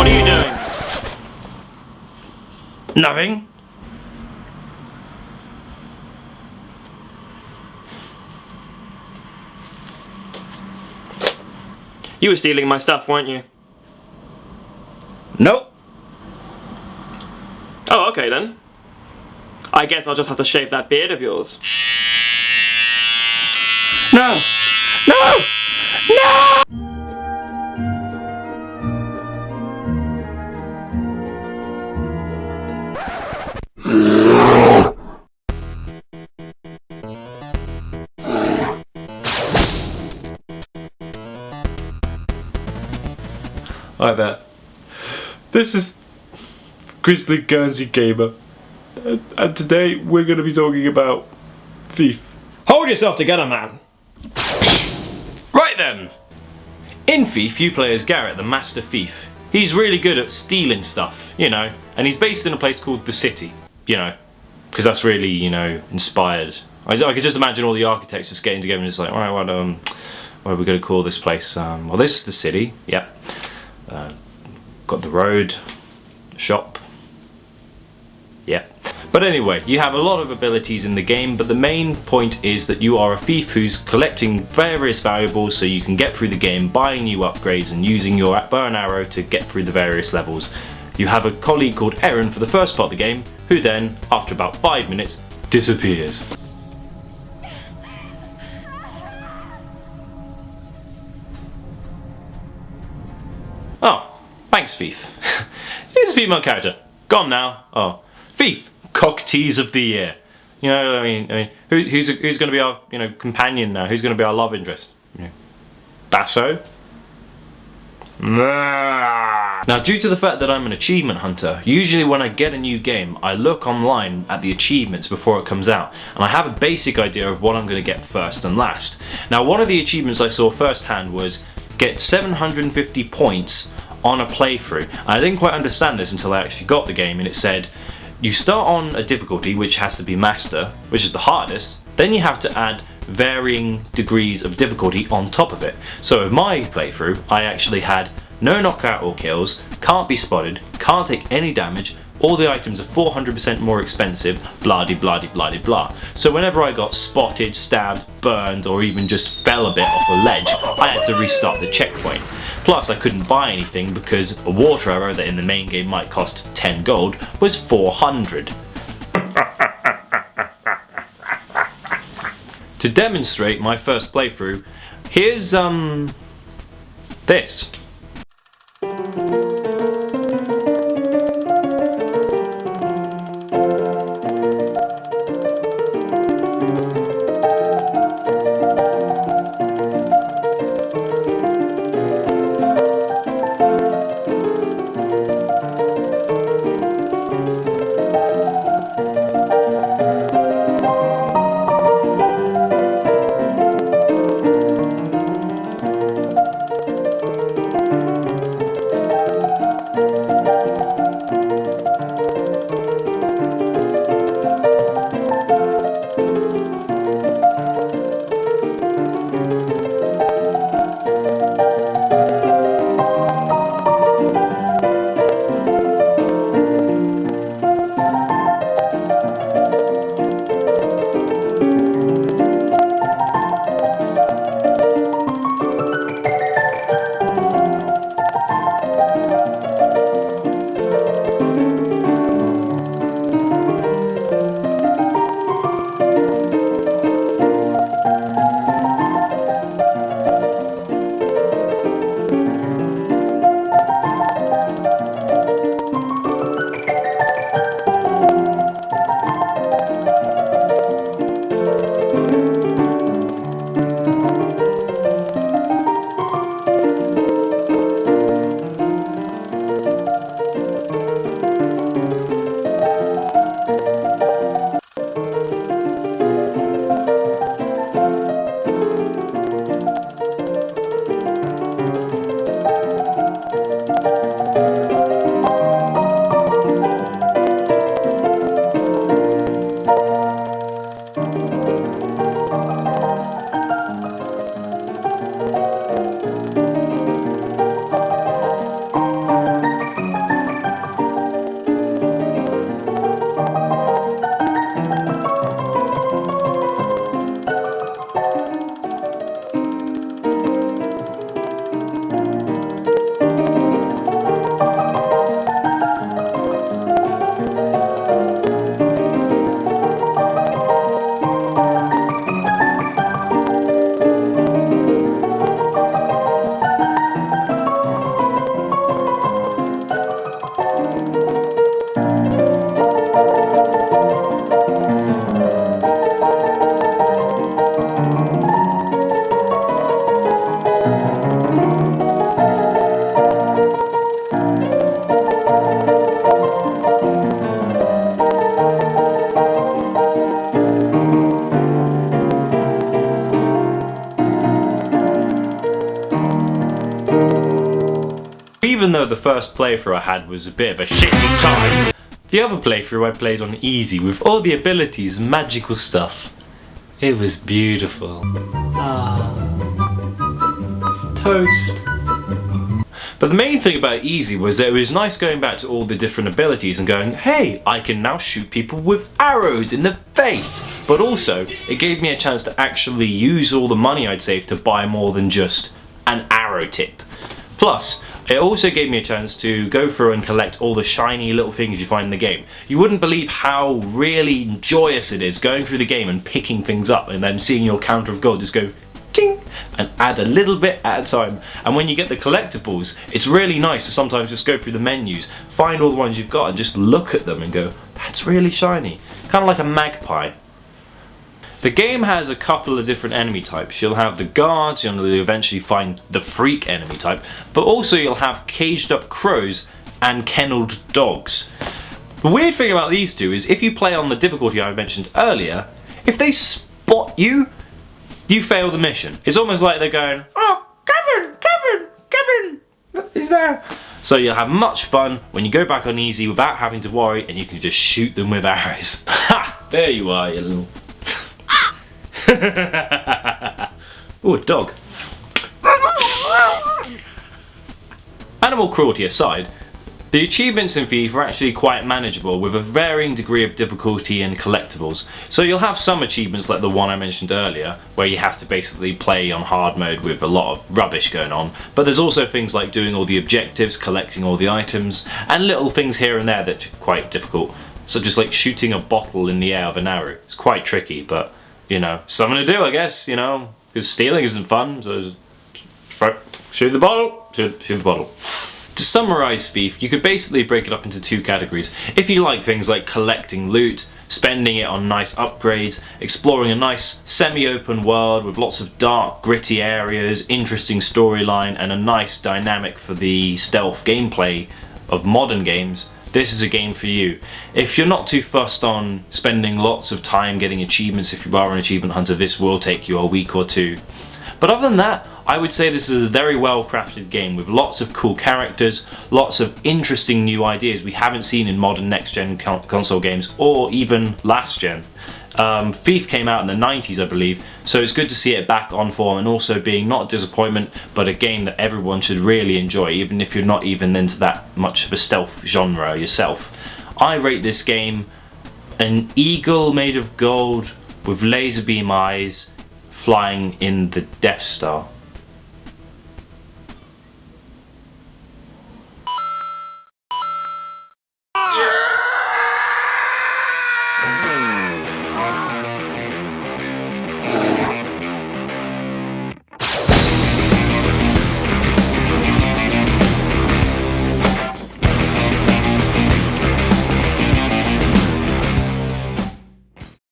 are you doing? Nothing. You were stealing my stuff, weren't you? Nope. Oh, okay then. I guess I'll just have to shave that beard of yours. No! No! No! Hi there. This is Grizzly Guernsey Gamer, and today we're going to be talking about Thief. Hold yourself together, man. Right then. In Thief, you play as Garrett, the master thief. He's really good at stealing stuff, you know, and he's based in a place called the City, you know, because that's really, you know, inspired. I could just imagine all the architects just getting together and just like, alright, what are we going to call this place? Well, this is the city, yep. Got the road, shop, yeah. But anyway, you have a lot of abilities in the game, but the main point is that you are a thief who's collecting various valuables so you can get through the game, buying new upgrades and using your bow and arrow to get through the various levels. You have a colleague called Erin for the first part of the game, who then, after about 5 minutes, disappears. Oh, thanks Thief. Here's a female character. Gone now. Oh, Thief, cock tease of the year. You know, I mean, who's going to be our, you know, companion now? Who's going to be our love interest? You know, Basso. Now, due to the fact that I'm an achievement hunter, usually when I get a new game, I look online at the achievements before it comes out, and I have a basic idea of what I'm going to get first and last. Now, one of the achievements I saw firsthand was get 750 points on a playthrough. And I didn't quite understand this until I actually got the game, and it said you start on a difficulty which has to be master, which is the hardest, then you have to add varying degrees of difficulty on top of it. So with my playthrough, I actually had no knockout or kills, can't be spotted, can't take any damage, all the items are 400% more expensive, blah de blah de blah de blah. So whenever I got spotted, stabbed, burned, or even just fell a bit off a ledge, I had to restart the checkpoint. Plus I couldn't buy anything because a water arrow that in the main game might cost 10 gold was 400. To demonstrate my first playthrough, here's this. the first playthrough I had was a bit of a shitty time, the other playthrough I played on easy with all the abilities and magical stuff. It was beautiful. Toast. But the main thing about easy was that it was nice going back to all the different abilities and going, hey, I can now shoot people with arrows in the face. But also, it gave me a chance to actually use all the money I'd saved to buy more than just an arrow tip. Plus, it also gave me a chance to go through and collect all the shiny little things you find in the game. You wouldn't believe how really joyous it is going through the game and picking things up and then seeing your counter of gold just go ting and add a little bit at a time. And when you get the collectibles, it's really nice to sometimes just go through the menus, find all the ones you've got and just look at them and go, that's really shiny. Kind of like a magpie. The game has a couple of different enemy types. You'll have the guards, you'll eventually find the freak enemy type, but also you'll have caged up crows and kennelled dogs. The weird thing about these two is if you play on the difficulty I mentioned earlier, if they spot you, you fail the mission. It's almost like they're going, oh, Kevin, he's there. So you'll have much fun when you go back on easy without having to worry and you can just shoot them with arrows. Ha! There you are, you little... Ooh, a dog. Animal cruelty aside, the achievements in Thief are actually quite manageable with a varying degree of difficulty and collectibles. So you'll have some achievements like the one I mentioned earlier, where you have to basically play on hard mode with a lot of rubbish going on, but there's also things like doing all the objectives, collecting all the items, and little things here and there that are quite difficult, such as like shooting a bottle in the air with an arrow. It's quite tricky, but you know, something to do, I guess, you know, because stealing isn't fun, so just shoot the bottle, shoot the bottle. To summarise Thief, you could basically break it up into two categories. If you like things like collecting loot, spending it on nice upgrades, exploring a nice semi-open world with lots of dark, gritty areas, interesting storyline, and a nice dynamic for the stealth gameplay of modern games, this is a game for you. If you're not too fussed on spending lots of time getting achievements, if you are an achievement hunter, this will take you a week or two. But other than that, I would say this is a very well crafted game with lots of cool characters, lots of interesting new ideas we haven't seen in modern next gen console games or even last gen. Thief came out in the 90s, I believe, so it's good to see it back on form and also being not a disappointment, but a game that everyone should really enjoy, even if you're not even into that much of a stealth genre yourself. I rate this game an eagle made of gold with laser beam eyes flying in the Death Star.